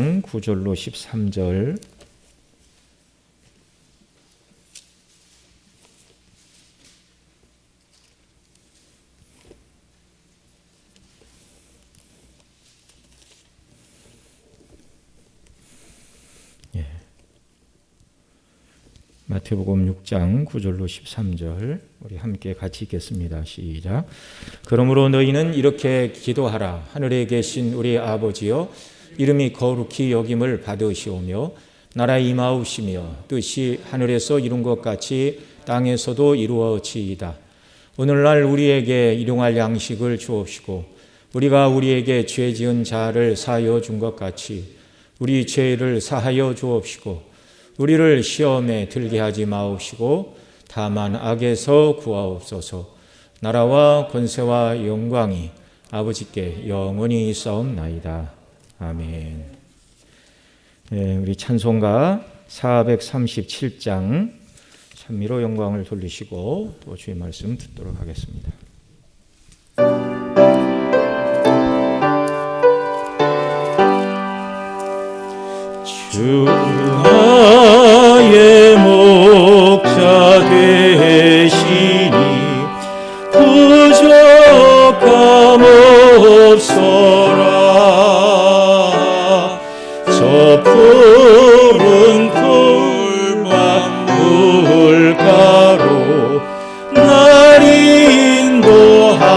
6장 9절로 13절. 마태복음 6장 9절로 13절 우리 함께 같이 읽겠습니다. 시작. 그러므로 너희는 이렇게 기도하라. 하늘에 계신 우리 아버지여, 이름이 거룩히 여김을 받으시오며 나라의 임하옵시며 뜻이 하늘에서 이룬 것 같이 땅에서도 이루어지이다. 오늘날 우리에게 일용할 양식을 주옵시고 우리가 우리에게 죄 지은 자를 사하여 준 것 같이 우리 죄를 사하여 주옵시고 우리를 시험에 들게 하지 마옵시고 다만 악에서 구하옵소서. 나라와 권세와 영광이 아버지께 영원히 있사옵나이다. 아멘. 네, 우리 찬송가 437장 찬미로 영광을 돌리시고 또 주의 말씀 듣도록 하겠습니다. 주 나의 목자 되시니 부족함 없어라. 저 푸른 풀밭 물가로 날 인도하신다.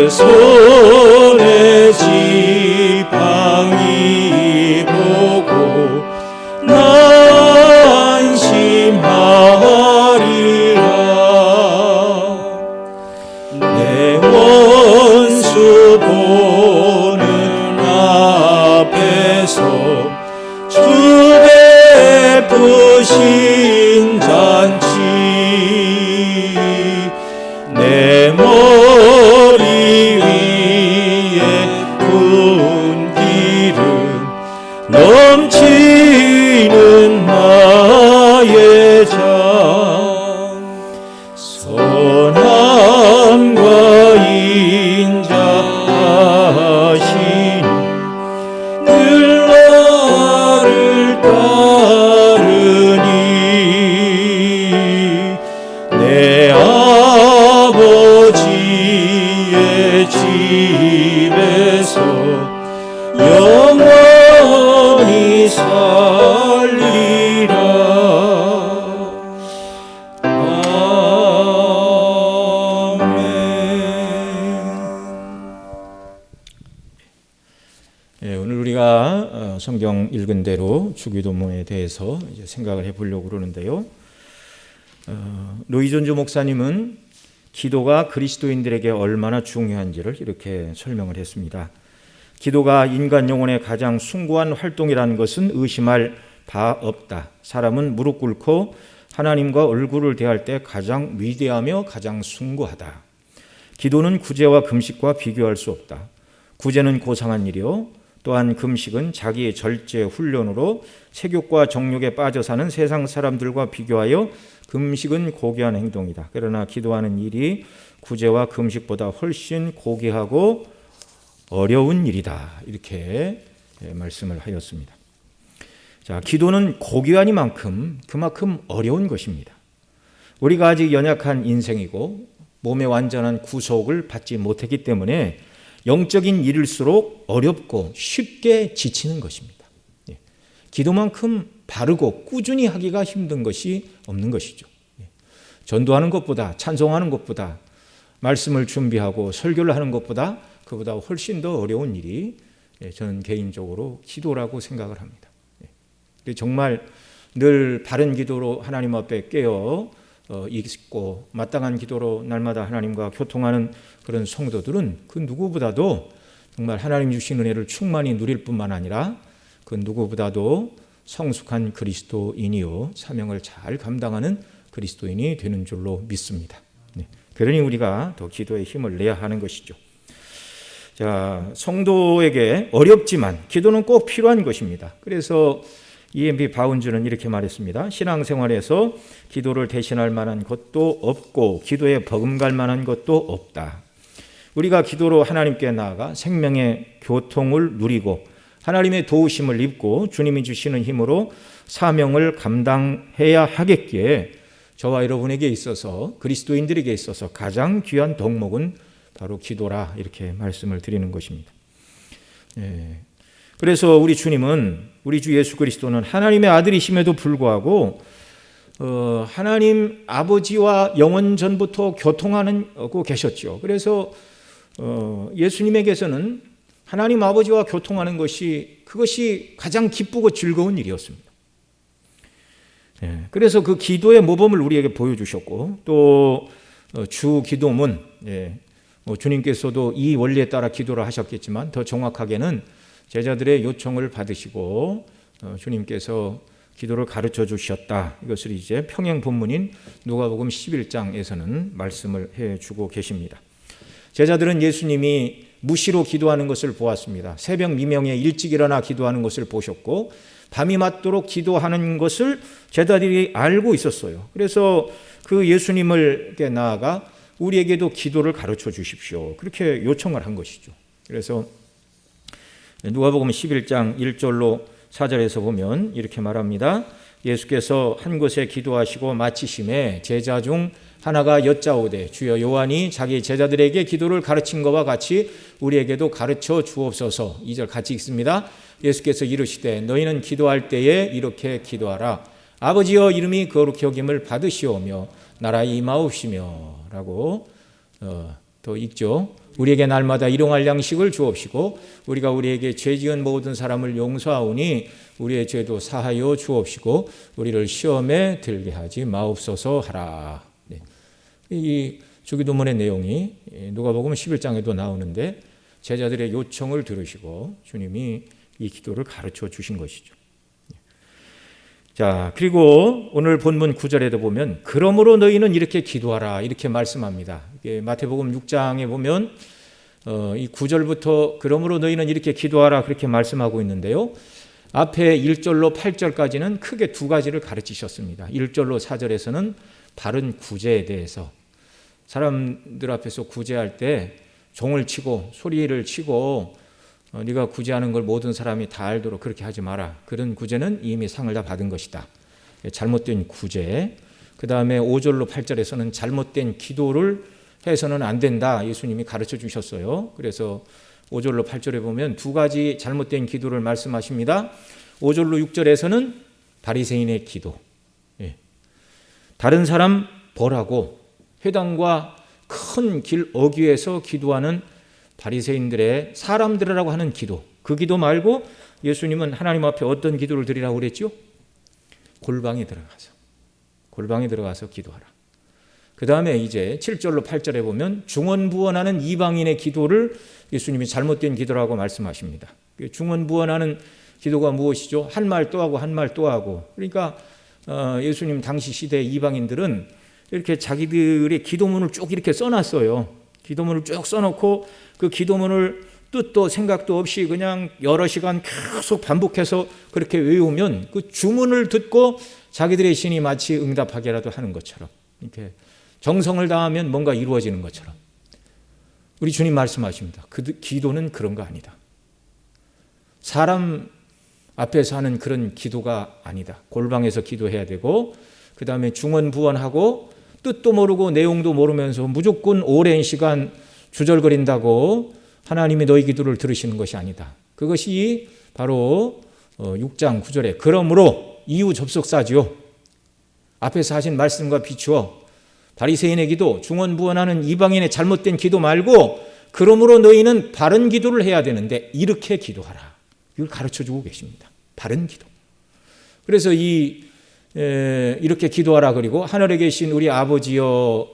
손에 지팡이 보고 나 안심하리라. 내 원수 보는 앞에서 주 베푸신 잔치 내 머리 넘치는 나의 장 선함과 인자하시니 늘 나를 따르니 내 아버지의 집에서 영원히 살리라. 아멘. 네, 오늘 우리가 성경 읽은 대로 주기도문에 대해서 이제 생각을 해보려고 그러는데요. 로이존주 목사님은 기도가 그리스도인들에게 얼마나 중요한지를 이렇게 설명을 했습니다. 기도가 인간 영혼의 가장 숭고한 활동이라는 것은 의심할 바 없다. 사람은 무릎 꿇고 하나님과 얼굴을 대할 때 가장 위대하며 가장 숭고하다. 기도는 구제와 금식과 비교할 수 없다. 구제는 고상한 일이요, 또한 금식은 자기의 절제 훈련으로 색욕과 정욕에 빠져 사는 세상 사람들과 비교하여 금식은 고귀한 행동이다. 그러나 기도하는 일이 구제와 금식보다 훨씬 고귀하고 어려운 일이다. 이렇게 말씀을 하였습니다. 자, 기도는 고귀하니만큼 그만큼 어려운 것입니다. 우리가 아직 연약한 인생이고 몸의 완전한 구속을 받지 못했기 때문에 영적인 일일수록 어렵고 쉽게 지치는 것입니다. 기도만큼 바르고 꾸준히 하기가 힘든 것이 없는 것이죠. 전도하는 것보다, 찬송하는 것보다, 말씀을 준비하고 설교를 하는 것보다 그보다 훨씬 더 어려운 일이 저는 개인적으로 기도라고 생각을 합니다. 정말 늘 바른 기도로 하나님 앞에 깨어 있고 마땅한 기도로 날마다 하나님과 교통하는 그런 성도들은 그 누구보다도 정말 하나님 주신 은혜를 충만히 누릴 뿐만 아니라 그 누구보다도 성숙한 그리스도인이요 사명을 잘 감당하는 그리스도인이 되는 줄로 믿습니다. 그러니 우리가 더 기도에 힘을 내야 하는 것이죠. 자, 성도에게 어렵지만 기도는 꼭 필요한 것입니다. 그래서 EMB 바운즈는 이렇게 말했습니다. 신앙생활에서 기도를 대신할 만한 것도 없고 기도에 버금갈 만한 것도 없다. 우리가 기도로 하나님께 나아가 생명의 교통을 누리고 하나님의 도우심을 입고 주님이 주시는 힘으로 사명을 감당해야 하겠기에 저와 여러분에게 있어서 그리스도인들에게 있어서 가장 귀한 덕목은 바로 기도라 이렇게 말씀을 드리는 것입니다. 그래서 우리 주님은 우리 주 예수 그리스도는 하나님의 아들이심에도 불구하고 하나님 아버지와 영원 전부터 교통하고 계셨죠. 그래서 예수님에게서는 하나님 아버지와 교통하는 그것이 가장 기쁘고 즐거운 일이었습니다. 그래서 그 기도의 모범을 우리에게 보여주셨고 또 주 기도문 주님께서도 이 원리에 따라 기도를 하셨겠지만 더 정확하게는 제자들의 요청을 받으시고 주님께서 기도를 가르쳐 주셨다. 이것을 이제 평행 본문인 누가복음 11장에서는 말씀을 해주고 계십니다. 제자들은 예수님이 무시로 기도하는 것을 보았습니다. 새벽 미명에 일찍 일어나 기도하는 것을 보셨고 밤이 맞도록 기도하는 것을 제자들이 알고 있었어요. 그래서 그 예수님을 나아가 우리에게도 기도를 가르쳐 주십시오. 그렇게 요청을 한 것이죠. 그래서 누가복음 11장 1절로 4절에서 보면 이렇게 말합니다. 예수께서 한 곳에 기도하시고 마치심에 제자 중 하나가 여짜오되 주여 요한이 자기 제자들에게 기도를 가르친 것과 같이 우리에게도 가르쳐 주옵소서. 2절 같이 읽습니다. 예수께서 이르시되 너희는 기도할 때에 이렇게 기도하라. 아버지여 이름이 거룩히 여김을 받으시오며 나라의 임하옵시며 라고 또 읽죠. 우리에게 날마다 일용할 양식을 주옵시고 우리가 우리에게 죄 지은 모든 사람을 용서하오니 우리의 죄도 사하여 주옵시고 우리를 시험에 들게 하지 마옵소서 하라. 이 주기도문의 내용이 누가복음 11장에도 나오는데 제자들의 요청을 들으시고 주님이 이 기도를 가르쳐 주신 것이죠. 자, 그리고 오늘 본문 9절에도 보면 그러므로 너희는 이렇게 기도하라 이렇게 말씀합니다. 마태복음 6장에 보면 이 9절부터 그러므로 너희는 이렇게 기도하라 그렇게 말씀하고 있는데요. 앞에 1절로 8절까지는 크게 두 가지를 가르치셨습니다. 1절로 4절에서는 바른 구제에 대해서 사람들 앞에서 구제할 때 종을 치고 소리를 치고 네가 구제하는 걸 모든 사람이 다 알도록 그렇게 하지 마라. 그런 구제는 이미 상을 다 받은 것이다. 잘못된 구제. 그 다음에 5절로 8절에서는 잘못된 기도를 해서는 안 된다. 예수님이 가르쳐 주셨어요. 그래서 5절로 8절에 보면 두 가지 잘못된 기도를 말씀하십니다. 5절로 6절에서는 바리새인의 기도. 다른 사람 벌하고 회당과 큰 길 어귀에서 기도하는 바리새인들의 사람들이라고 하는 기도, 그 기도 말고 예수님은 하나님 앞에 어떤 기도를 드리라고 그랬죠? 골방에 들어가서 기도하라. 그 다음에 이제 7절로 8절에 보면 중언부언하는 이방인의 기도를 예수님이 잘못된 기도라고 말씀하십니다. 중언부언하는 기도가 무엇이죠? 한 말 또 하고 한 말 또 하고. 그러니까 예수님 당시 시대 이방인들은 이렇게 자기들의 기도문을 쭉 이렇게 써놨어요. 기도문을 쭉 써놓고 그 기도문을 뜻도 생각도 없이 그냥 여러 시간 계속 반복해서 그렇게 외우면 그 주문을 듣고 자기들의 신이 마치 응답하게라도 하는 것처럼 이렇게 정성을 다하면 뭔가 이루어지는 것처럼 우리 주님 말씀하십니다. 그 기도는 그런 거 아니다. 사람 앞에서 하는 그런 기도가 아니다. 골방에서 기도해야 되고 그 다음에 중언부언하고 뜻도 모르고 내용도 모르면서 무조건 오랜 시간 주절거린다고 하나님이 너희 기도를 들으시는 것이 아니다. 그것이 바로 6장 9절에 그러므로 이유 접속사지요. 앞에서 하신 말씀과 비추어 바리새인의 기도, 중언부언하는 이방인의 잘못된 기도 말고 그러므로 너희는 바른 기도를 해야 되는데 이렇게 기도하라. 이걸 가르쳐주고 계십니다. 바른 기도. 그래서 이렇게 기도하라. 그리고 하늘에 계신 우리 아버지여,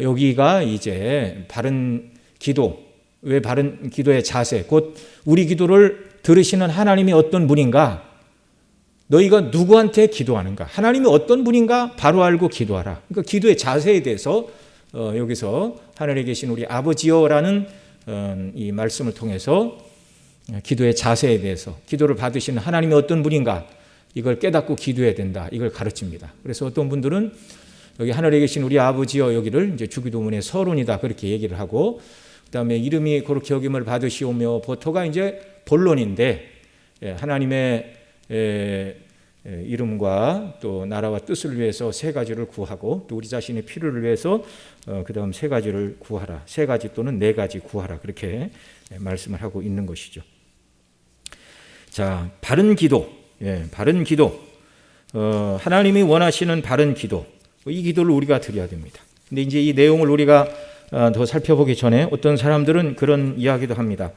여기가 이제 바른 기도, 왜 바른 기도의 자세, 곧 우리 기도를 들으시는 하나님이 어떤 분인가, 너희가 누구한테 기도하는가, 하나님이 어떤 분인가 바로 알고 기도하라. 그러니까 기도의 자세에 대해서 여기서 하늘에 계신 우리 아버지여라는 이 말씀을 통해서 기도의 자세에 대해서, 기도를 받으시는 하나님이 어떤 분인가, 이걸 깨닫고 기도해야 된다, 이걸 가르칩니다. 그래서 어떤 분들은 여기 하늘에 계신 우리 아버지여, 여기를 이제 주기도문의 서론이다 그렇게 얘기를 하고, 그다음에 이름이 그렇게 여김을 받으시오며, 보토가 이제 본론인데, 하나님의 이름과 또 나라와 뜻을 위해서 세 가지를 구하고, 또 우리 자신의 필요를 위해서 그다음 세 가지를 구하라, 세 가지 또는 네 가지 구하라, 그렇게 말씀을 하고 있는 것이죠. 자, 바른 기도, 바른 기도, 하나님이 원하시는 바른 기도, 이 기도를 우리가 드려야 됩니다. 근데 이제 이 내용을 우리가 더 살펴보기 전에 어떤 사람들은 그런 이야기도 합니다.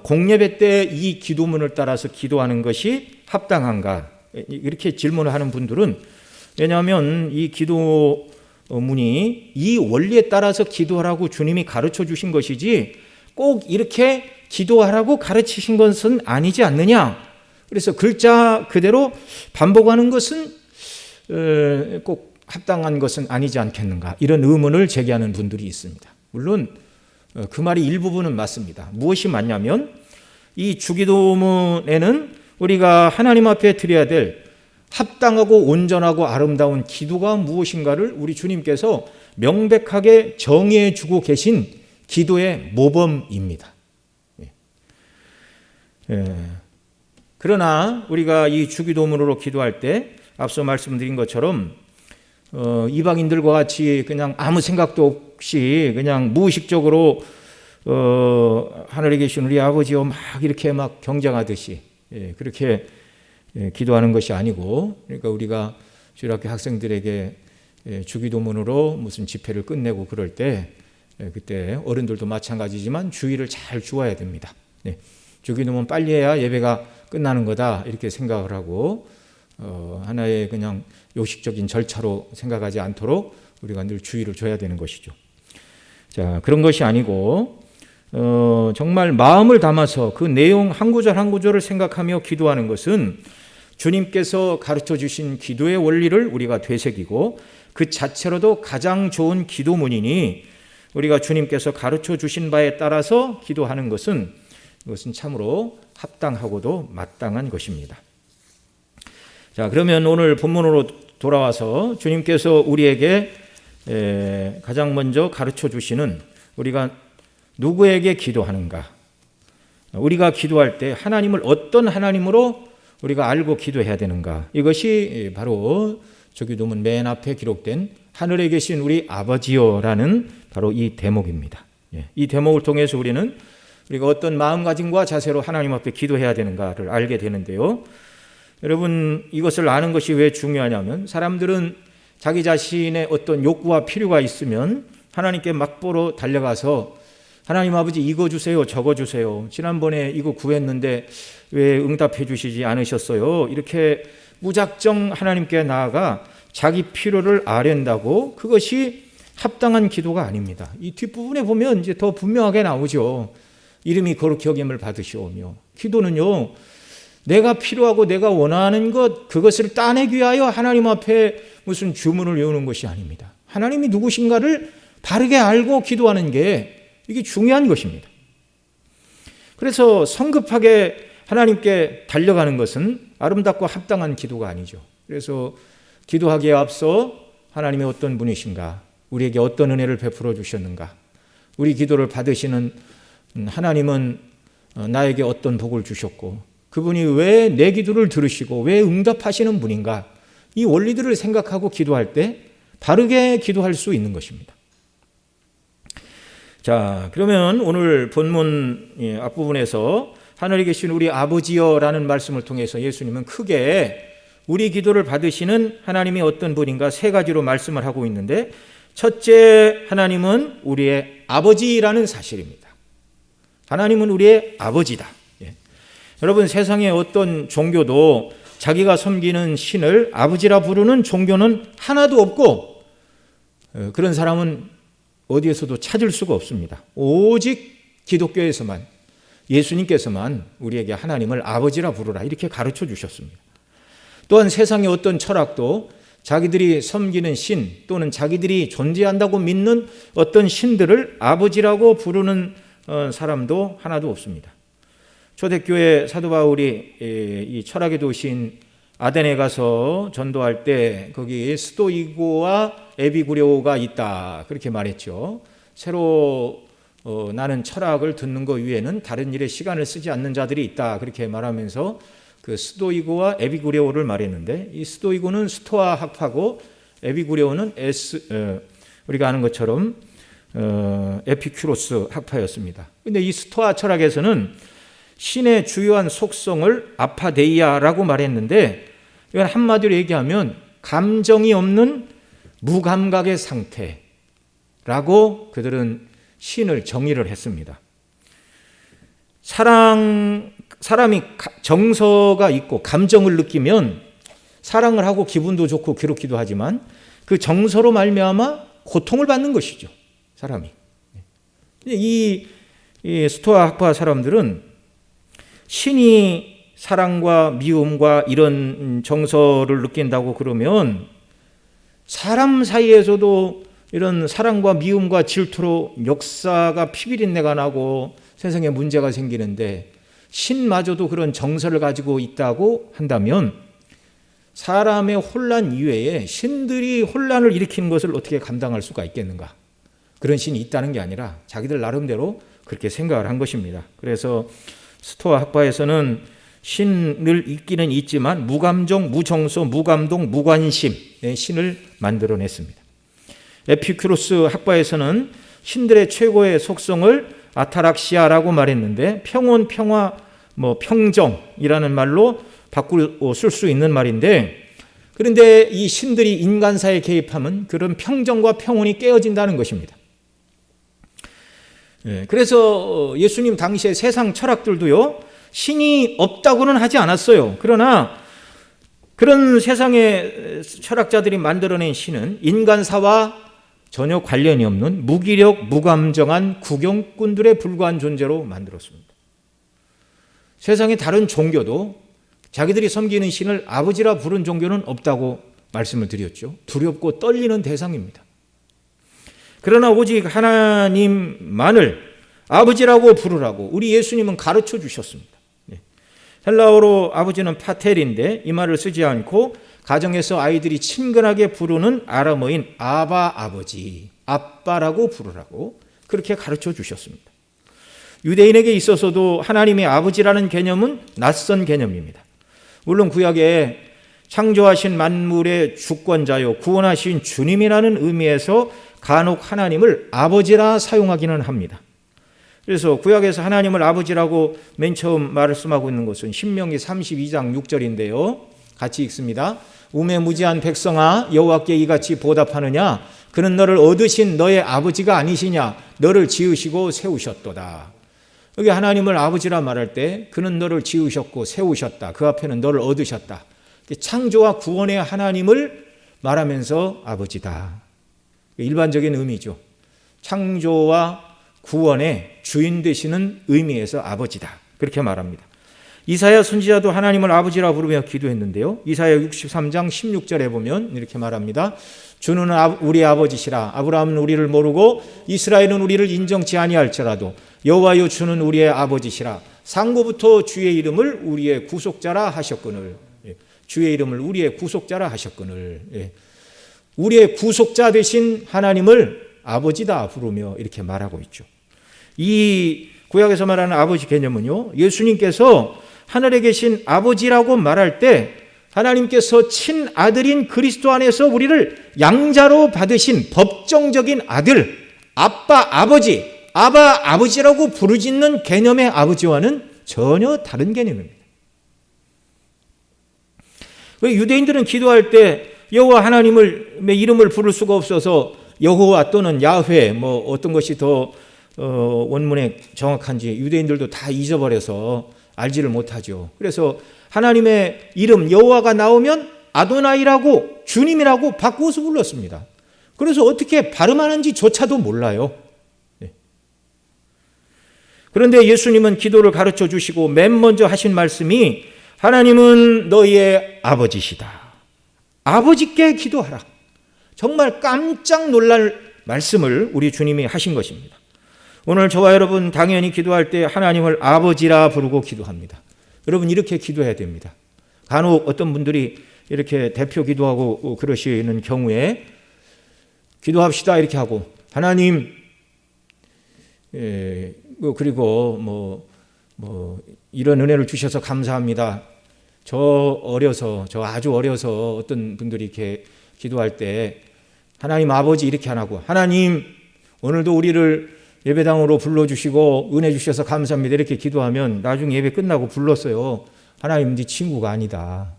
공예배 때 이 기도문을 따라서 기도하는 것이 합당한가, 이렇게 질문을 하는 분들은, 왜냐하면 이 기도문이 이 원리에 따라서 기도하라고 주님이 가르쳐 주신 것이지 꼭 이렇게 기도하라고 가르치신 것은 아니지 않느냐. 그래서 글자 그대로 반복하는 것은 꼭 합당한 것은 아니지 않겠는가, 이런 의문을 제기하는 분들이 있습니다. 물론 그 말이 일부분은 맞습니다. 무엇이 맞냐면, 이 주기도문에는 우리가 하나님 앞에 드려야 될 합당하고 온전하고 아름다운 기도가 무엇인가를 우리 주님께서 명백하게 정의해 주고 계신 기도의 모범입니다. 그러나 우리가 이 주기도문으로 기도할 때 앞서 말씀드린 것처럼 이방인들과 같이 그냥 아무 생각도 없이 그냥 무의식적으로 하늘에 계신 우리 아버지여 막 이렇게 막 경쟁하듯이 그렇게 기도하는 것이 아니고, 그러니까 우리가 주일학교 학생들에게 주기도문으로 무슨 집회를 끝내고 그럴 때, 그때 어른들도 마찬가지지만 주의를 잘 주어야 됩니다. 주기도문 빨리 해야 예배가 끝나는 거다, 이렇게 생각을 하고 하나의 그냥 요식적인 절차로 생각하지 않도록 우리가 늘 주의를 줘야 되는 것이죠. 자, 그런 것이 아니고 정말 마음을 담아서 그 내용 한 구절 한 구절을 생각하며 기도하는 것은 주님께서 가르쳐 주신 기도의 원리를 우리가 되새기고 그 자체로도 가장 좋은 기도문이니, 우리가 주님께서 가르쳐 주신 바에 따라서 기도하는 것은, 이것은 참으로 합당하고도 마땅한 것입니다. 자, 그러면 오늘 본문으로 돌아와서 주님께서 우리에게 가장 먼저 가르쳐 주시는, 우리가 누구에게 기도하는가, 우리가 기도할 때 하나님을 어떤 하나님으로 우리가 알고 기도해야 되는가, 이것이 바로 주기도문 맨 앞에 기록된 하늘에 계신 우리 아버지여라는 바로 이 대목입니다. 이 대목을 통해서 우리가 어떤 마음가짐과 자세로 하나님 앞에 기도해야 되는가를 알게 되는데요. 여러분, 이것을 아는 것이 왜 중요하냐면, 사람들은 자기 자신의 어떤 욕구와 필요가 있으면 하나님께 막보러 달려가서 하나님 아버지 이거 주세요, 저거 주세요, 지난번에 이거 구했는데 왜 응답해 주시지 않으셨어요, 이렇게 무작정 하나님께 나아가 자기 필요를 아랜다고, 그것이 합당한 기도가 아닙니다. 이 뒷부분에 보면 이제 더 분명하게 나오죠. 이름이 거룩히 여김을 받으시오며. 기도는요, 내가 필요하고 내가 원하는 것, 그것을 따내기 위하여 하나님 앞에 무슨 주문을 외우는 것이 아닙니다. 하나님이 누구신가를 바르게 알고 기도하는 게, 이게 중요한 것입니다. 그래서 성급하게 하나님께 달려가는 것은 아름답고 합당한 기도가 아니죠. 그래서 기도하기에 앞서 하나님이 어떤 분이신가, 우리에게 어떤 은혜를 베풀어 주셨는가, 우리 기도를 받으시는 하나님은 나에게 어떤 복을 주셨고, 그분이 왜 내 기도를 들으시고 왜 응답하시는 분인가, 이 원리들을 생각하고 기도할 때 바르게 기도할 수 있는 것입니다. 자, 그러면 오늘 본문 앞부분에서 하늘에 계신 우리 아버지여라는 말씀을 통해서 예수님은 크게 우리 기도를 받으시는 하나님이 어떤 분인가 세 가지로 말씀을 하고 있는데, 첫째, 하나님은 우리의 아버지라는 사실입니다. 하나님은 우리의 아버지다. 예. 여러분, 세상의 어떤 종교도 자기가 섬기는 신을 아버지라 부르는 종교는 하나도 없고, 그런 사람은 어디에서도 찾을 수가 없습니다. 오직 기독교에서만, 예수님께서만 우리에게 하나님을 아버지라 부르라 이렇게 가르쳐 주셨습니다. 또한 세상의 어떤 철학도 자기들이 섬기는 신 또는 자기들이 존재한다고 믿는 어떤 신들을 아버지라고 부르는 사람도 하나도 없습니다. 초대교회 사도 바울이 이 철학의 도시인 아덴에 가서 전도할 때 거기 스토이고와 에피쿠레오가 있다 그렇게 말했죠. 새로 나는 철학을 듣는 것 외에는 다른 일에 시간을 쓰지 않는 자들이 있다 그렇게 말하면서 그 스토이고와 에피쿠레오를 말했는데, 이 스토이고는 스토아 학파고 에피쿠레오는 우리가 아는 것처럼 에피큐로스 학파였습니다. 그런데 이 스토아 철학에서는 신의 주요한 속성을 아파데이아라고 말했는데, 이건 한마디로 얘기하면 감정이 없는 무감각의 상태라고 그들은 신을 정의를 했습니다. 사람이 정서가 있고 감정을 느끼면 사랑을 하고 기분도 좋고 괴롭기도 하지만 그 정서로 말미암아 고통을 받는 것이죠, 사람이. 이 스토아 학파 사람들은 신이 사랑과 미움과 이런 정서를 느낀다고 그러면 사람 사이에서도 이런 사랑과 미움과 질투로 역사가 피비린내가 나고 세상에 문제가 생기는데, 신마저도 그런 정서를 가지고 있다고 한다면 사람의 혼란 이외에 신들이 혼란을 일으키는 것을 어떻게 감당할 수가 있겠는가? 그런 신이 있다는 게 아니라 자기들 나름대로 그렇게 생각을 한 것입니다. 그래서 스토아 학파에서는 신을 있기는 있지만 무감정, 무정서, 무감동, 무관심의 신을 만들어냈습니다. 에피큐로스 학파에서는 신들의 최고의 속성을 아타락시아라고 말했는데, 평온, 평화, 평정이라는 말로 바꾸어 쓸 수 있는 말인데, 그런데 이 신들이 인간사에 개입하면 그런 평정과 평온이 깨어진다는 것입니다. 그래서 예수님 당시의 세상 철학들도요, 신이 없다고는 하지 않았어요. 그러나 그런 세상의 철학자들이 만들어낸 신은 인간사와 전혀 관련이 없는 무기력, 무감정한 구경꾼들에 불과한 존재로 만들었습니다. 세상의 다른 종교도 자기들이 섬기는 신을 아버지라 부른 종교는 없다고 말씀을 드렸죠. 두렵고 떨리는 대상입니다. 그러나 오직 하나님만을 아버지라고 부르라고 우리 예수님은 가르쳐 주셨습니다. 헬라어로 아버지는 파텔인데 이 말을 쓰지 않고 가정에서 아이들이 친근하게 부르는 아람어인 아바 아버지, 아빠라고 부르라고 그렇게 가르쳐 주셨습니다. 유대인에게 있어서도 하나님의 아버지라는 개념은 낯선 개념입니다. 물론 구약에 창조하신 만물의 주권자요 구원하신 주님이라는 의미에서 간혹 하나님을 아버지라 사용하기는 합니다. 그래서 구약에서 하나님을 아버지라고 맨 처음 말씀하고 있는 것은 신명기 32장 6절인데요. 같이 읽습니다. 우매무지한 백성아, 여호와께 이같이 보답하느냐? 그는 너를 얻으신 너의 아버지가 아니시냐? 너를 지으시고 세우셨도다. 여기 하나님을 아버지라 말할 때 그는 너를 지으셨고 세우셨다. 그 앞에는 너를 얻으셨다. 창조와 구원의 하나님을 말하면서 아버지다. 일반적인 의미죠. 창조와 구원의 주인 되시는 의미에서 아버지다. 그렇게 말합니다. 이사야 선지자도 하나님을 아버지라 부르며 기도했는데요. 이사야 63장 16절에 보면 이렇게 말합니다. 주는 우리의 아버지시라. 아브라함은 우리를 모르고 이스라엘은 우리를 인정치 아니할지라도 여호와여 주는 우리의 아버지시라. 상고부터 주의 이름을 우리의 구속자라 하셨거늘. 주의 이름을 우리의 구속자라 하셨거늘. 우리의 구속자 되신 하나님을 아버지다 부르며 이렇게 말하고 있죠. 이 구약에서 말하는 아버지 개념은요, 예수님께서 하늘에 계신 아버지라고 말할 때 하나님께서 친아들인 그리스도 안에서 우리를 양자로 받으신 법정적인 아들, 아빠, 아버지, 아바, 아버지라고 부르짖는 개념의 아버지와는 전혀 다른 개념입니다. 왜 유대인들은 기도할 때 여호와 하나님의 이름을 부를 수가 없어서 여호와 또는 야훼 뭐 어떤 것이 더 원문에 정확한지 유대인들도 다 잊어버려서 알지를 못하죠. 그래서 하나님의 이름 여호와가 나오면 아도나이라고 주님이라고 바꾸어서 불렀습니다. 그래서 어떻게 발음하는지조차도 몰라요. 그런데 예수님은 기도를 가르쳐 주시고 맨 먼저 하신 말씀이 하나님은 너희의 아버지시다. 아버지께 기도하라. 정말 깜짝 놀랄 말씀을 우리 주님이 하신 것입니다. 오늘 저와 여러분 당연히 기도할 때 하나님을 아버지라 부르고 기도합니다. 여러분 이렇게 기도해야 됩니다. 간혹 어떤 분들이 이렇게 대표 기도하고 그러시는 경우에 기도합시다 이렇게 하고 하나님 그리고 뭐 이런 은혜를 주셔서 감사합니다. 저 아주 어려서 어떤 분들이 이렇게 기도할 때 하나님 아버지 이렇게 안 하고 하나님 오늘도 우리를 예배당으로 불러주시고 은혜 주셔서 감사합니다 이렇게 기도하면 나중에 예배 끝나고 불렀어요. 하나님 네 친구가 아니다.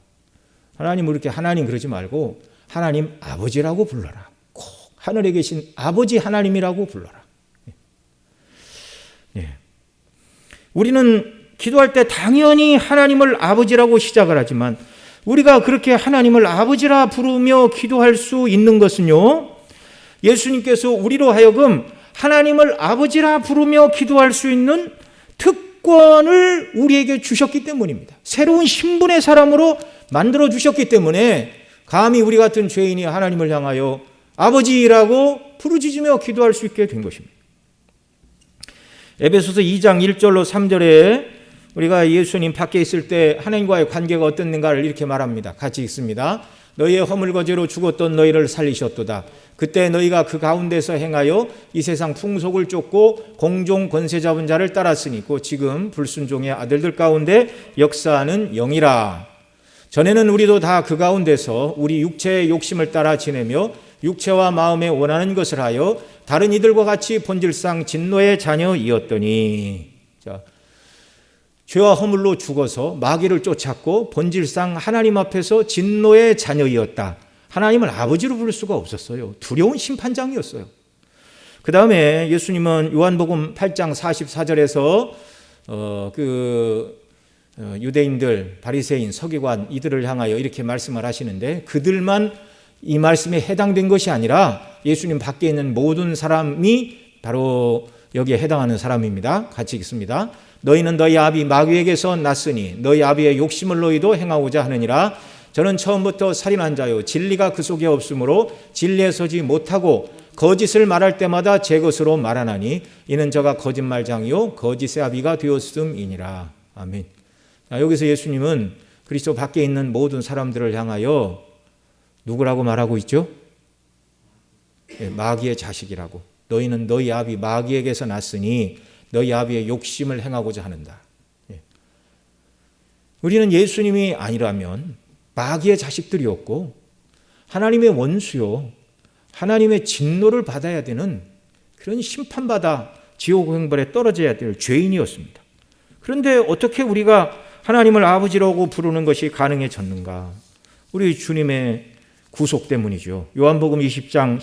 하나님을 이렇게 하나님 그러지 말고 하나님 아버지라고 불러라. 꼭 하늘에 계신 아버지 하나님이라고 불러라. 우리는 기도할 때 당연히 하나님을 아버지라고 시작을 하지만 우리가 그렇게 하나님을 아버지라 부르며 기도할 수 있는 것은요, 예수님께서 우리로 하여금 하나님을 아버지라 부르며 기도할 수 있는 특권을 우리에게 주셨기 때문입니다. 새로운 신분의 사람으로 만들어 주셨기 때문에 감히 우리 같은 죄인이 하나님을 향하여 아버지라고 부르짖으며 기도할 수 있게 된 것입니다. 에베소서 2장 1절로 3절에 우리가 예수님 밖에 있을 때 하나님과의 관계가 어땠는가를 이렇게 말합니다. 같이 읽습니다. 너희의 허물거제로 죽었던 너희를 살리셨도다. 그때 너희가 그 가운데서 행하여 이 세상 풍속을 쫓고 공종 권세 잡은 자를 따랐으니 곧 지금 불순종의 아들들 가운데 역사하는 영이라. 전에는 우리도 다 그 가운데서 우리 육체의 욕심을 따라 지내며 육체와 마음에 원하는 것을 하여 다른 이들과 같이 본질상 진노의 자녀이었더니, 자, 죄와 허물로 죽어서 마귀를 쫓았고 본질상 하나님 앞에서 진노의 자녀이었다. 하나님을 아버지로 부를 수가 없었어요. 두려운 심판장이었어요. 그 다음에 예수님은 요한복음 8장 44절에서 유대인들, 바리새인, 서기관 이들을 향하여 이렇게 말씀을 하시는데 그들만 이 말씀에 해당된 것이 아니라 예수님 밖에 있는 모든 사람이 바로 여기에 해당하는 사람입니다. 같이 읽습니다. 너희는 너희 아비 마귀에게서 났으니 너희 아비의 욕심을 너희도 행하고자 하느니라. 저는 처음부터 살인한 자요 진리가 그 속에 없으므로 진리에 서지 못하고 거짓을 말할 때마다 제 것으로 말하나니 이는 저가 거짓말장이요 거짓의 아비가 되었음이니라. 아멘. 여기서 예수님은 그리스도 밖에 있는 모든 사람들을 향하여 누구라고 말하고 있죠? 마귀의 자식이라고. 너희는 너희 아비 마귀에게서 났으니 너희 아비의 욕심을 행하고자 하는다. 우리는 예수님이 아니라면 마귀의 자식들이었고 하나님의 원수요 하나님의 진노를 받아야 되는 그런 심판받아 지옥 행벌에 떨어져야 될 죄인이었습니다. 그런데 어떻게 우리가 하나님을 아버지라고 부르는 것이 가능해졌는가? 우리 주님의 구속 때문이죠. 요한복음 20장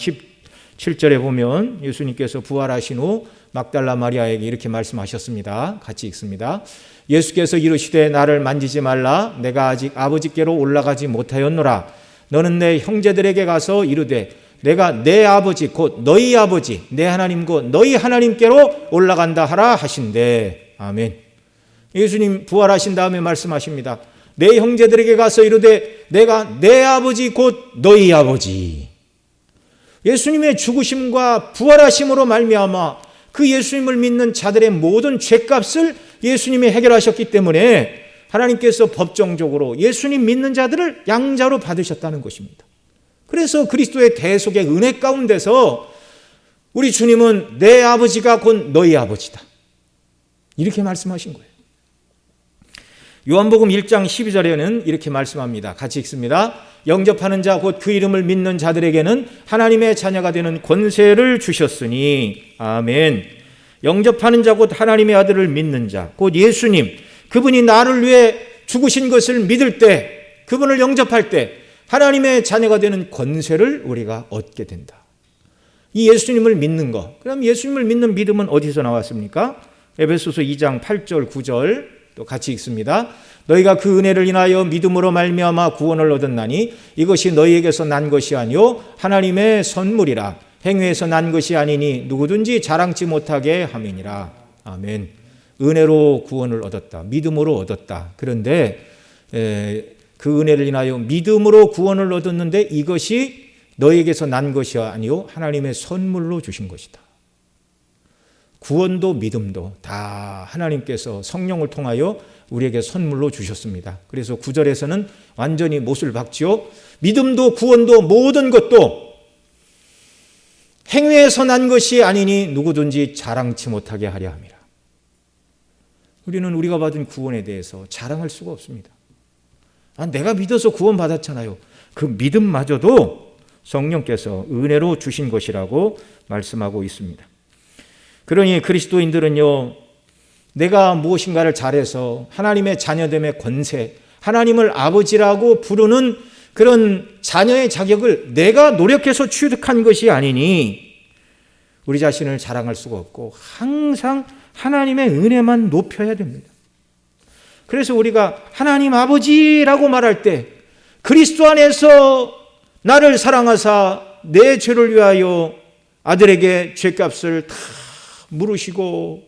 17절에 보면 예수님께서 부활하신 후 막달라 마리아에게 이렇게 말씀하셨습니다. 같이 읽습니다. 예수께서 이르시되 나를 만지지 말라. 내가 아직 아버지께로 올라가지 못하였노라. 너는 내 형제들에게 가서 이르되 내가 내 아버지 곧 너희 아버지 내 하나님 곧 너희 하나님께로 올라간다 하라 하신대. 아멘. 예수님 부활하신 다음에 말씀하십니다. 내 형제들에게 가서 이르되 내가 내 아버지 곧 너희 아버지. 예수님의 죽으심과 부활하심으로 말미암아 그 예수님을 믿는 자들의 모든 죄값을 예수님이 해결하셨기 때문에 하나님께서 법정적으로 예수님 믿는 자들을 양자로 받으셨다는 것입니다. 그래서 그리스도의 대속의 은혜 가운데서 우리 주님은 내 아버지가 곧 너희 아버지다. 이렇게 말씀하신 거예요. 요한복음 1장 12절에는 이렇게 말씀합니다. 같이 읽습니다. 영접하는 자 곧 그 이름을 믿는 자들에게는 하나님의 자녀가 되는 권세를 주셨으니 아멘. 영접하는 자 곧 하나님의 아들을 믿는 자 곧 예수님 그분이 나를 위해 죽으신 것을 믿을 때 그분을 영접할 때 하나님의 자녀가 되는 권세를 우리가 얻게 된다. 이 예수님을 믿는 것. 그럼 예수님을 믿는 믿음은 어디서 나왔습니까? 에베소서 2장 8절 9절 또 같이 읽습니다. 너희가 그 은혜를 인하여 믿음으로 말미암아 구원을 얻었나니 이것이 너희에게서 난 것이 아니요 하나님의 선물이라. 행위에서 난 것이 아니니 누구든지 자랑치 못하게 함이니라. 아멘. 은혜로 구원을 얻었다. 믿음으로 얻었다. 그런데 그 은혜를 인하여 믿음으로 구원을 얻었는데 이것이 너희에게서 난 것이 아니요 하나님의 선물로 주신 것이다. 구원도 믿음도 다 하나님께서 성령을 통하여 우리에게 선물로 주셨습니다. 그래서 9절에서는 완전히 못을 박지요. 믿음도 구원도 모든 것도 행위에서 난 것이 아니니 누구든지 자랑치 못하게 하려 함이라. 우리는 우리가 받은 구원에 대해서 자랑할 수가 없습니다. 내가 믿어서 구원 받았잖아요. 그 믿음마저도 성령께서 은혜로 주신 것이라고 말씀하고 있습니다. 그러니 그리스도인들은요, 내가 무엇인가를 잘해서 하나님의 자녀됨의 권세, 하나님을 아버지라고 부르는 그런 자녀의 자격을 내가 노력해서 취득한 것이 아니니 우리 자신을 자랑할 수가 없고 항상 하나님의 은혜만 높여야 됩니다. 그래서 우리가 하나님 아버지라고 말할 때 그리스도 안에서 나를 사랑하사 내 죄를 위하여 아들에게 죄값을 다 물으시고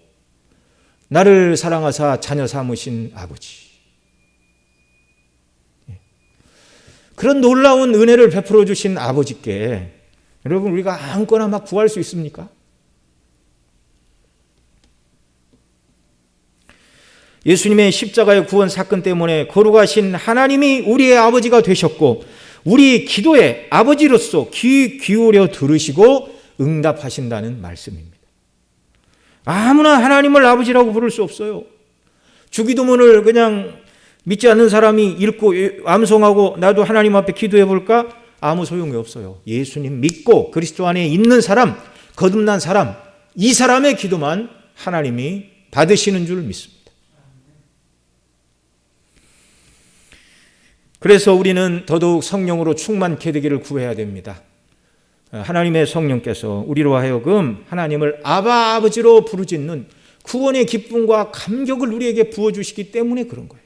나를 사랑하사 자녀 삼으신 아버지, 그런 놀라운 은혜를 베풀어 주신 아버지께 여러분 우리가 아무거나 막 구할 수 있습니까? 예수님의 십자가의 구원 사건 때문에 거룩하신 하나님이 우리의 아버지가 되셨고 우리 기도에 아버지로서 귀 기울여 들으시고 응답하신다는 말씀입니다. 아무나 하나님을 아버지라고 부를 수 없어요. 주기도문을 그냥 믿지 않는 사람이 읽고 암송하고 나도 하나님 앞에 기도해 볼까? 아무 소용이 없어요. 예수님 믿고 그리스도 안에 있는 사람, 거듭난 사람, 이 사람의 기도만 하나님이 받으시는 줄 믿습니다. 그래서 우리는 더더욱 성령으로 충만케 되기를 구해야 됩니다. 하나님의 성령께서 우리로 하여금 하나님을 아바 아버지로 부르짖는 구원의 기쁨과 감격을 우리에게 부어주시기 때문에 그런 거예요.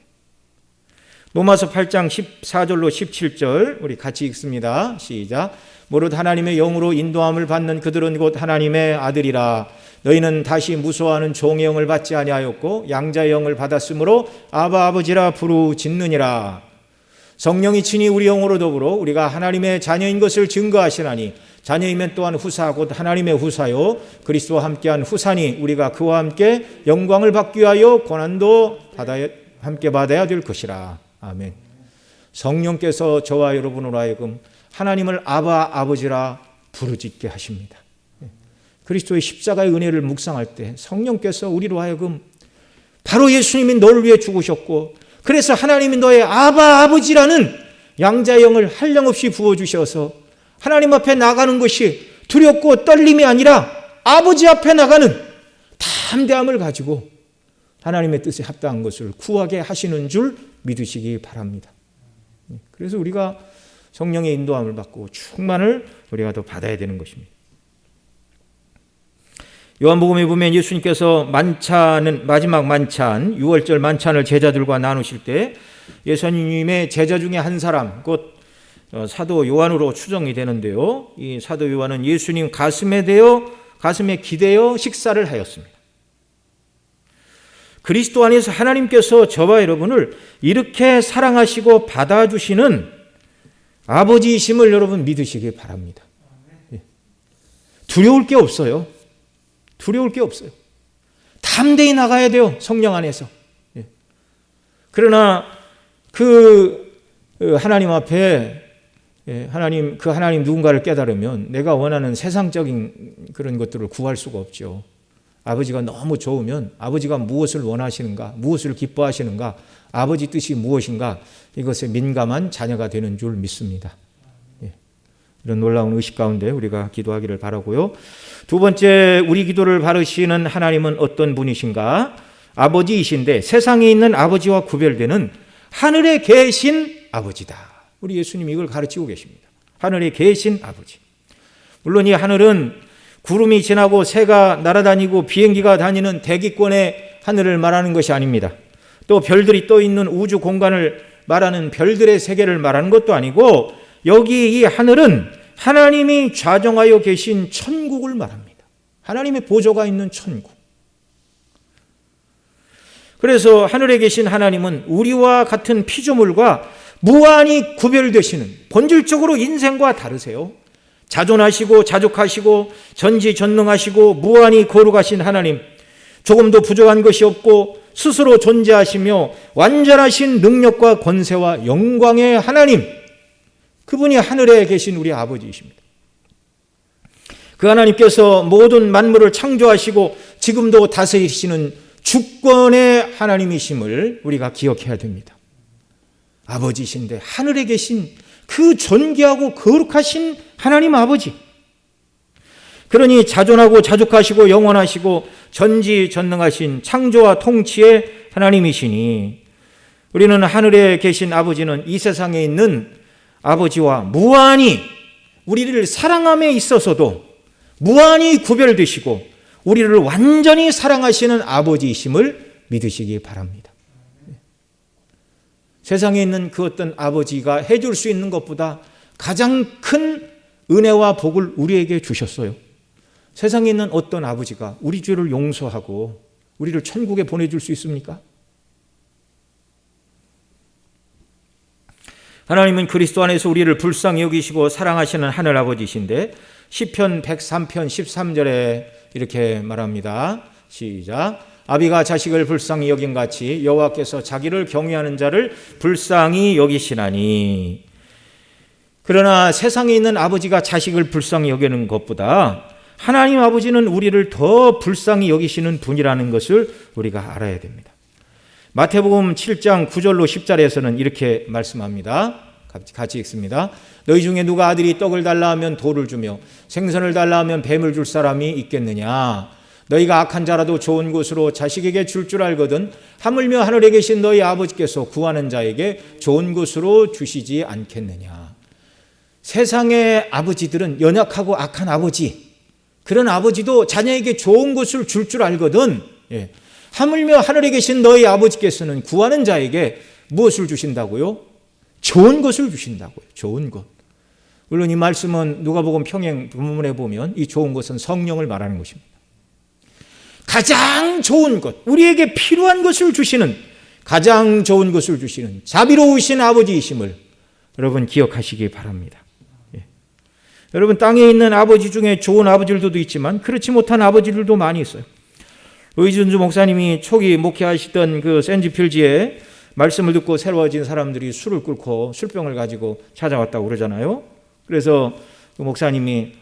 로마서 8장 14절로 17절 우리 같이 읽습니다. 시작. 무릇 하나님의 영으로 인도함을 받는 그들은 곧 하나님의 아들이라. 너희는 다시 무소하는 종의 영을 받지 아니하였고 양자의 영을 받았으므로 아바 아버지라 부르짖느니라. 성령이 친히 우리 영으로 더불어 우리가 하나님의 자녀인 것을 증거하시나니 자녀이면 또한 후사 곧 하나님의 후사요 그리스도와 함께한 후사니 우리가 그와 함께 영광을 받기 위하여 고난도 함께 받아야 될 것이라. 아멘. 성령께서 저와 여러분으로 하여금 하나님을 아바 아버지라 부르짖게 하십니다. 그리스도의 십자가의 은혜를 묵상할 때 성령께서 우리로 하여금 바로 예수님이 너를 위해 죽으셨고 그래서 하나님이 너의 아바 아버지라는 양자의 영을 한량없이 부어주셔서 하나님 앞에 나가는 것이 두렵고 떨림이 아니라 아버지 앞에 나가는 담대함을 가지고 하나님의 뜻에 합당한 것을 구하게 하시는 줄 믿으시기 바랍니다. 그래서 우리가 성령의 인도함을 받고 충만을 우리가 더 받아야 되는 것입니다. 요한복음에 보면 예수님께서 만찬은 마지막 만찬, 6월절 만찬을 제자들과 나누실 때 예수님의 제자 중에 한 사람, 곧 사도 요한으로 추정이 되는데요. 이 사도 요한은 예수님 가슴에 기대어 식사를 하였습니다. 그리스도 안에서 하나님께서 저와 여러분을 이렇게 사랑하시고 받아주시는 아버지이심을 여러분 믿으시기 바랍니다. 두려울 게 없어요. 두려울 게 없어요. 담대히 나가야 돼요. 성령 안에서. 그러나 그 하나님 앞에 하나님 누군가를 깨달으면 내가 원하는 세상적인 그런 것들을 구할 수가 없죠. 아버지가 너무 좋으면 아버지가 무엇을 원하시는가, 무엇을 기뻐하시는가, 아버지 뜻이 무엇인가 이것에 민감한 자녀가 되는 줄 믿습니다. 이런 놀라운 의식 가운데 우리가 기도하기를 바라고요. 두 번째, 우리 기도를 바르시는 하나님은 어떤 분이신가? 아버지이신데 세상에 있는 아버지와 구별되는 하늘에 계신 아버지다. 우리 예수님이 이걸 가르치고 계십니다. 하늘에 계신 아버지. 물론 이 하늘은 구름이 지나고 새가 날아다니고 비행기가 다니는 대기권의 하늘을 말하는 것이 아닙니다. 또 별들이 떠 있는 우주 공간을 말하는 별들의 세계를 말하는 것도 아니고, 여기 이 하늘은 하나님이 좌정하여 계신 천국을 말합니다. 하나님의 보좌가 있는 천국. 그래서 하늘에 계신 하나님은 우리와 같은 피조물과 무한히 구별되시는, 본질적으로 인생과 다르세요. 자존하시고 자족하시고 전지전능하시고 무한히 거룩하신 하나님, 조금도 부족한 것이 없고 스스로 존재하시며 완전하신 능력과 권세와 영광의 하나님, 그분이 하늘에 계신 우리 아버지이십니다. 그 하나님께서 모든 만물을 창조하시고 지금도 다스리시는 주권의 하나님이심을 우리가 기억해야 됩니다. 아버지이신데 하늘에 계신 그 존귀하고 거룩하신 하나님 아버지, 그러니 자존하고 자족하시고 영원하시고 전지전능하신 창조와 통치의 하나님이시니, 우리는 하늘에 계신 아버지는 이 세상에 있는 아버지와 무한히 우리를 사랑함에 있어서도 무한히 구별되시고 우리를 완전히 사랑하시는 아버지이심을 믿으시기 바랍니다. 세상에 있는 그 어떤 아버지가 해줄 수 있는 것보다 가장 큰 은혜와 복을 우리에게 주셨어요. 세상에 있는 어떤 아버지가 우리 죄를 용서하고 우리를 천국에 보내줄 수 있습니까? 하나님은 그리스도 안에서 우리를 불쌍히 여기시고 사랑하시는 하늘아버지이신데, 시편 103편 13절에 이렇게 말합니다. 시작. 아비가 자식을 불쌍히 여긴같이 여호와께서 자기를 경외하는 자를 불쌍히 여기시나니. 그러나 세상에 있는 아버지가 자식을 불쌍히 여기는 것보다 하나님 아버지는 우리를 더 불쌍히 여기시는 분이라는 것을 우리가 알아야 됩니다. 마태복음 7장 9절로 10절에서는 이렇게 말씀합니다. 같이 읽습니다. 너희 중에 누가 아들이 떡을 달라 하면 돌을 주며 생선을 달라 하면 뱀을 줄 사람이 있겠느냐? 너희가 악한 자라도 좋은 것으로 자식에게 줄 줄 알거든 하물며 하늘에 계신 너희 아버지께서 구하는 자에게 좋은 것으로 주시지 않겠느냐? 세상의 아버지들은 연약하고 악한 아버지, 그런 아버지도 자녀에게 좋은 것을 줄 줄 알거든. 하물며 하늘에 계신 너희 아버지께서는 구하는 자에게 무엇을 주신다고요? 좋은 것을 주신다고요. 좋은 것. 물론 이 말씀은 누가복음 평행 본문에 보면 이 좋은 것은 성령을 말하는 것입니다. 가장 좋은 것, 우리에게 필요한 것을 주시는, 가장 좋은 것을 주시는 자비로우신 아버지이심을 여러분 기억하시기 바랍니다. 여러분, 땅에 있는 아버지 중에 좋은 아버지들도 있지만 그렇지 못한 아버지들도 많이 있어요. 로이준주 목사님이 초기 목회하시던 그 샌지필지에 말씀을 듣고 새로워진 사람들이 술을 끓고 술병을 가지고 찾아왔다고 그러잖아요. 그래서 그 목사님이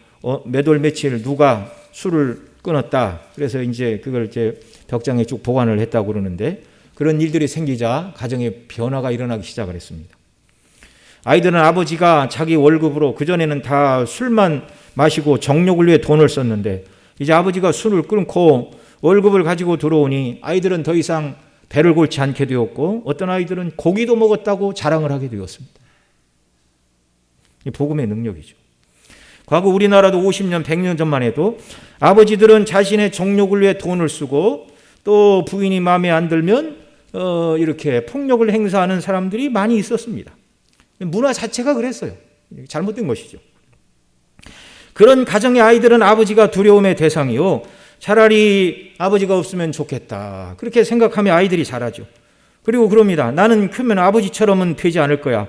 몇 월 며칠 누가 술을 끊었다, 그래서 이제 그걸 이제 벽장에 쭉 보관을 했다고 그러는데, 그런 일들이 생기자 가정에 변화가 일어나기 시작을 했습니다. 아이들은 아버지가 자기 월급으로, 그전에는 다 술만 마시고 정욕을 위해 돈을 썼는데, 이제 아버지가 술을 끊고 월급을 가지고 들어오니 아이들은 더 이상 배를 골지 않게 되었고, 어떤 아이들은 고기도 먹었다고 자랑을 하게 되었습니다. 이 복음의 능력이죠. 과거 우리나라도 50년, 100년 전만 해도 아버지들은 자신의 정욕을 위해 돈을 쓰고, 또 부인이 마음에 안 들면 이렇게 폭력을 행사하는 사람들이 많이 있었습니다. 문화 자체가 그랬어요. 잘못된 것이죠. 그런 가정의 아이들은 아버지가 두려움의 대상이요, 차라리 아버지가 없으면 좋겠다, 그렇게 생각하며 아이들이 자라죠. 그리고 그럽니다. 나는 크면 아버지처럼은 되지 않을 거야.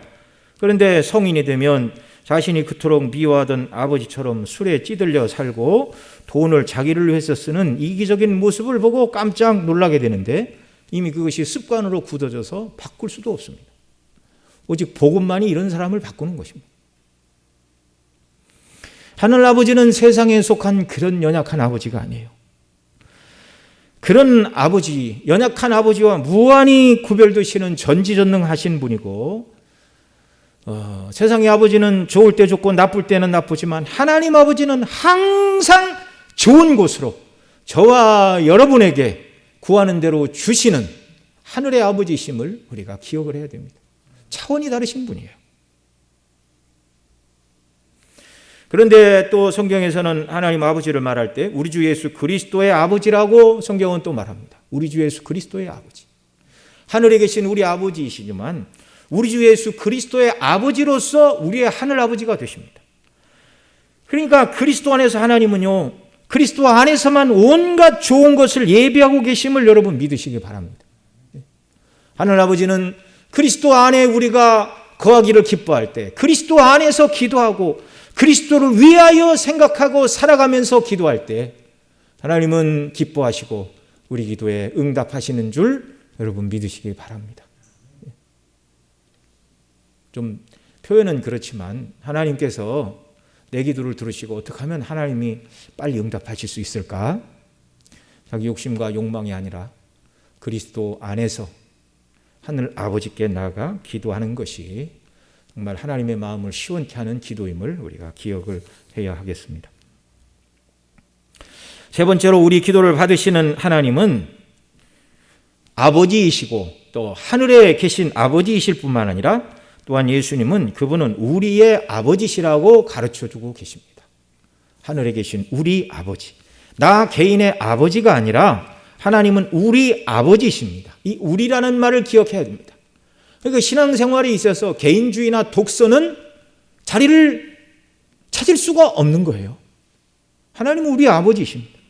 그런데 성인이 되면 자신이 그토록 미워하던 아버지처럼 술에 찌들려 살고 돈을 자기를 위해서 쓰는 이기적인 모습을 보고 깜짝 놀라게 되는데, 이미 그것이 습관으로 굳어져서 바꿀 수도 없습니다. 오직 복음만이 이런 사람을 바꾸는 것입니다. 하늘아버지는 세상에 속한 그런 연약한 아버지가 아니에요. 그런 아버지, 연약한 아버지와 무한히 구별되시는 전지전능하신 분이고, 세상의 아버지는 좋을 때 좋고 나쁠 때는 나쁘지만 하나님 아버지는 항상 좋은 곳으로 저와 여러분에게 구하는 대로 주시는 하늘의 아버지이심을 우리가 기억을 해야 됩니다. 차원이 다르신 분이에요. 그런데 또 성경에서는 하나님 아버지를 말할 때 우리 주 예수 그리스도의 아버지라고 성경은 또 말합니다. 우리 주 예수 그리스도의 아버지. 하늘에 계신 우리 아버지이시지만 우리 주 예수 그리스도의 아버지로서 우리의 하늘 아버지가 되십니다. 그러니까 그리스도 안에서 하나님은요, 그리스도 안에서만 온갖 좋은 것을 예비하고 계심을 여러분 믿으시기 바랍니다. 하늘 아버지는 그리스도 안에 우리가 거하기를 기뻐할 때, 그리스도 안에서 기도하고 그리스도를 위하여 생각하고 살아가면서 기도할 때 하나님은 기뻐하시고 우리 기도에 응답하시는 줄 여러분 믿으시기 바랍니다. 좀 표현은 그렇지만 하나님께서 내 기도를 들으시고 어떻게 하면 하나님이 빨리 응답하실 수 있을까? 자기 욕심과 욕망이 아니라 그리스도 안에서 하늘 아버지께 나아가 기도하는 것이 정말 하나님의 마음을 시원케 하는 기도임을 우리가 기억을 해야 하겠습니다. 세 번째로 우리 기도를 받으시는 하나님은 아버지이시고 또 하늘에 계신 아버지이실 뿐만 아니라 또한 예수님은 그분은 우리의 아버지시라고 가르쳐주고 계십니다. 하늘에 계신 우리 아버지. 나 개인의 아버지가 아니라 하나님은 우리 아버지이십니다. 이 우리라는 말을 기억해야 됩니다. 그러니까 신앙생활에 있어서 개인주의나 독선은 자리를 찾을 수가 없는 거예요. 하나님은 우리 아버지이십니다.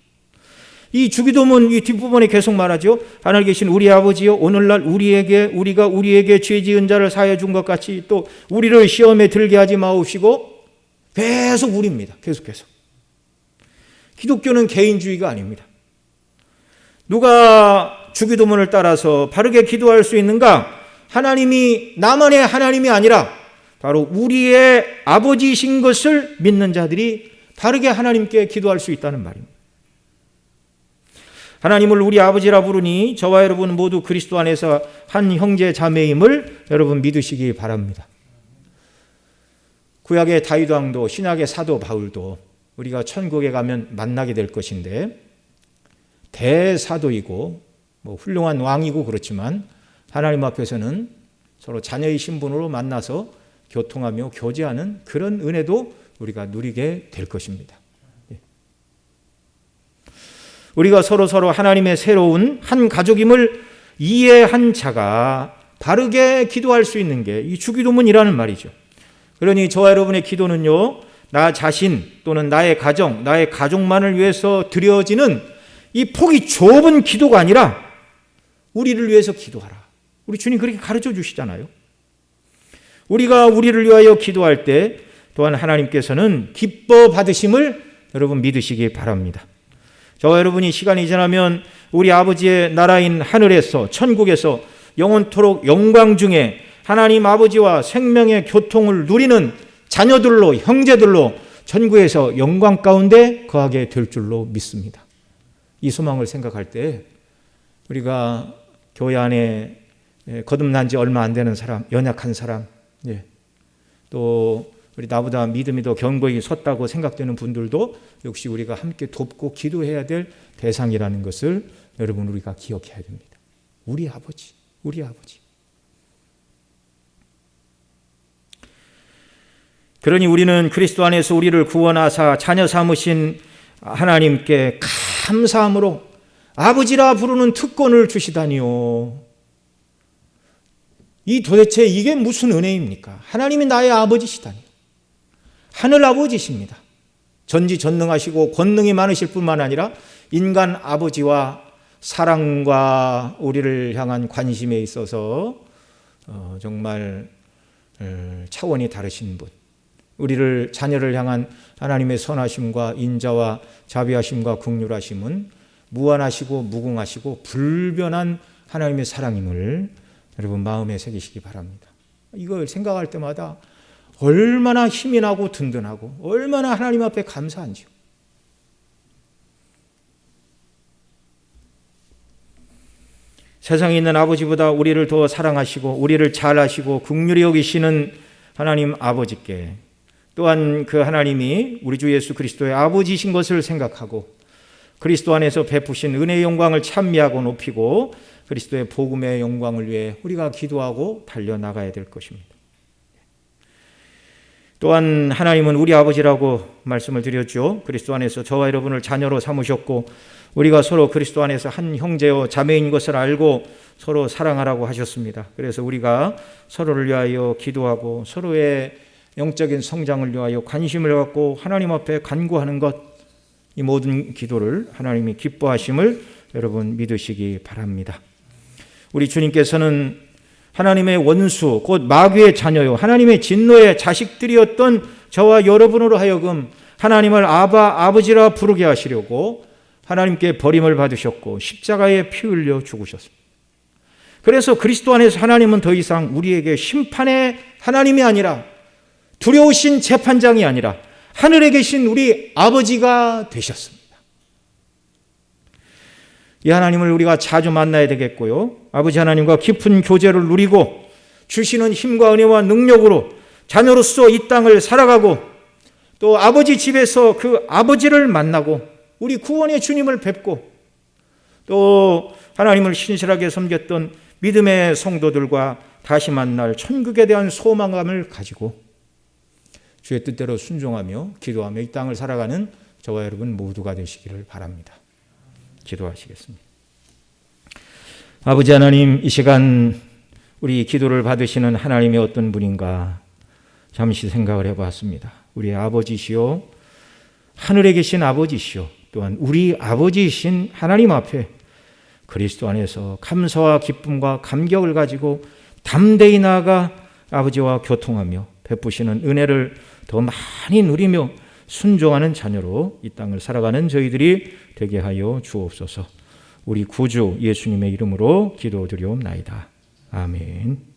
이 주기도문 이 뒷부분에 계속 말하죠. 하늘 계신 우리 아버지여 오늘날 우리가 우리에게 죄 지은 자를 사하여 준 것 같이 또 우리를 시험에 들게 하지 마옵시고 계속 우리입니다. 계속해서. 기독교는 개인주의가 아닙니다. 누가 주기도문을 따라서 바르게 기도할 수 있는가? 하나님이 나만의 하나님이 아니라 바로 우리의 아버지이신 것을 믿는 자들이 바르게 하나님께 기도할 수 있다는 말입니다. 하나님을 우리 아버지라 부르니 저와 여러분 모두 그리스도 안에서 한 형제 자매임을 여러분 믿으시기 바랍니다. 구약의 다윗 왕도 신약의 사도 바울도 우리가 천국에 가면 만나게 될 것인데 대사도이고 훌륭한 왕이고 그렇지만 하나님 앞에서는 서로 자녀의 신분으로 만나서 교통하며 교제하는 그런 은혜도 우리가 누리게 될 것입니다. 우리가 서로 하나님의 새로운 한 가족임을 이해한 자가 바르게 기도할 수 있는 게 이 주기도문이라는 말이죠. 그러니 저와 여러분의 기도는요, 나 자신 또는 나의 가정, 나의 가족만을 위해서 드려지는 이 폭이 좁은 기도가 아니라 우리를 위해서 기도하라. 우리 주님 그렇게 가르쳐 주시잖아요. 우리가 우리를 위하여 기도할 때 또한 하나님께서는 기뻐 받으심을 여러분 믿으시기 바랍니다. 저와 여러분이 시간이 지나면 우리 아버지의 나라인 하늘에서 천국에서 영원토록 영광 중에 하나님 아버지와 생명의 교통을 누리는 자녀들로 형제들로 천국에서 영광 가운데 거하게 될 줄로 믿습니다. 이 소망을 생각할 때 우리가 교회 안에 거듭난 지 얼마 안 되는 사람, 연약한 사람, 또 우리 나보다 믿음이 더 견고히 섰다고 생각되는 분들도 역시 우리가 함께 돕고 기도해야 될 대상이라는 것을 여러분 우리가 기억해야 됩니다. 우리 아버지, 우리 아버지. 그러니 우리는 그리스도 안에서 우리를 구원하사 자녀 삼으신 하나님께 감사함으로 아버지라 부르는 특권을 주시다니요. 이 도대체 이게 무슨 은혜입니까? 하나님이 나의 아버지시다니. 하늘 아버지십니다. 전지전능하시고 권능이 많으실 뿐만 아니라 인간 아버지와 사랑과 우리를 향한 관심에 있어서 정말 차원이 다르신 분. 우리를 자녀를 향한 하나님의 선하심과 인자와 자비하심과 긍휼하심은 무한하시고 무궁하시고 불변한 하나님의 사랑임을 여러분 마음에 새기시기 바랍니다. 이걸 생각할 때마다 얼마나 힘이 나고 든든하고 얼마나 하나님 앞에 감사한지요. 세상에 있는 아버지보다 우리를 더 사랑하시고 우리를 잘 아시고 긍휼히 여기시는 하나님 아버지께 또한 그 하나님이 우리 주 예수 그리스도의 아버지이신 것을 생각하고 그리스도 안에서 베푸신 은혜의 영광을 찬미하고 높이고 그리스도의 복음의 영광을 위해 우리가 기도하고 달려나가야 될 것입니다. 또한 하나님은 우리 아버지라고 말씀을 드렸죠. 그리스도 안에서 저와 여러분을 자녀로 삼으셨고 우리가 서로 그리스도 안에서 한 형제요 자매인 것을 알고 서로 사랑하라고 하셨습니다. 그래서 우리가 서로를 위하여 기도하고 서로의 영적인 성장을 위하여 관심을 갖고 하나님 앞에 간구하는 것, 이 모든 기도를 하나님이 기뻐하심을 여러분 믿으시기 바랍니다. 우리 주님께서는 하나님의 원수 곧 마귀의 자녀요 하나님의 진노의 자식들이었던 저와 여러분으로 하여금 하나님을 아버지라 부르게 하시려고 하나님께 버림을 받으셨고 십자가에 피 흘려 죽으셨습니다. 그래서 그리스도 안에서 하나님은 더 이상 우리에게 심판의 하나님이 아니라 두려우신 재판장이 아니라 하늘에 계신 우리 아버지가 되셨습니다. 이 하나님을 우리가 자주 만나야 되겠고요. 아버지 하나님과 깊은 교제를 누리고 주시는 힘과 은혜와 능력으로 자녀로서 이 땅을 살아가고 또 아버지 집에서 그 아버지를 만나고 우리 구원의 주님을 뵙고 또 하나님을 신실하게 섬겼던 믿음의 성도들과 다시 만날 천국에 대한 소망감을 가지고 주의 뜻대로 순종하며 기도하며 이 땅을 살아가는 저와 여러분 모두가 되시기를 바랍니다. 기도하시겠습니다. 아버지 하나님, 이 시간 우리 기도를 받으시는 하나님이 어떤 분인가 잠시 생각을 해보았습니다. 우리의 아버지시요 하늘에 계신 아버지시요 또한 우리 아버지이신 하나님 앞에 그리스도 안에서 감사와 기쁨과 감격을 가지고 담대히 나아가 아버지와 교통하며 베푸시는 은혜를 더 많이 누리며 순종하는 자녀로 이 땅을 살아가는 저희들이 되게 하여 주옵소서. 우리 구주 예수님의 이름으로 기도드리옵나이다. 아멘.